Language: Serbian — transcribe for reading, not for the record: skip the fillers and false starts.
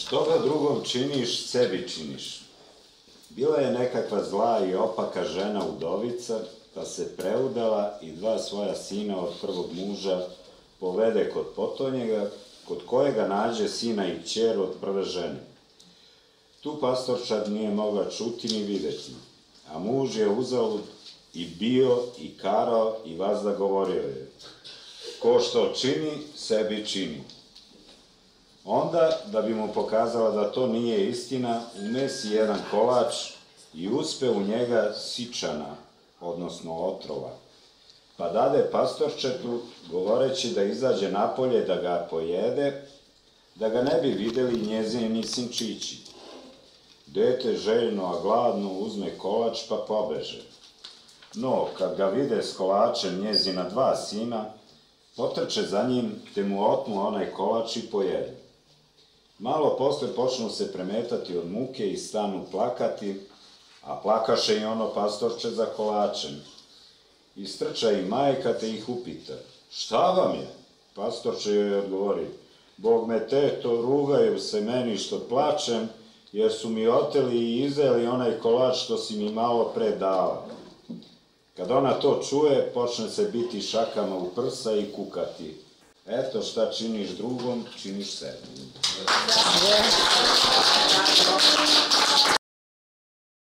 Što ga drugom činiš, sebi činiš. Bila je nekakva zla i opaka žena udovica, pa se preudala i dva svoja sina od prvog muža povede kod potonjega, kod kojega nađe sina i kćer od prve žene. Tu pastorčad nije mogla čuti ni videti, a muž je uzalud i bio i karao i vazda govorio je: ko što čini, sebi čini. Onda, da bi mu pokazala da to nije istina, unesi jedan kolač i uspe u njega sičana, odnosno otrova, pa dade pastorčetu, govoreći da izađe napolje da ga pojede, da ga ne bi videli njezini sinčići. Dete željno, a gladno uzme kolač pa pobeže. No, kad ga vide s kolačem njezina dva sina, potrče za njim, te mu otmu onaj kolač i pojede. Malo posle počnu se premetati od muke i stanu plakati, a plakaše i ono pastorče za kolačem. Istrča i majka te ih upita: šta vam je? Pastorče joj odgovori: Bog me, teto, rugaju se meni što plačem, jer su mi oteli i izeli onaj kolač što si mi malo pre dala. Kad ona to čuje, počne se biti šakama u prsa i kukati: eto šta činiš drugom, činiš sebi.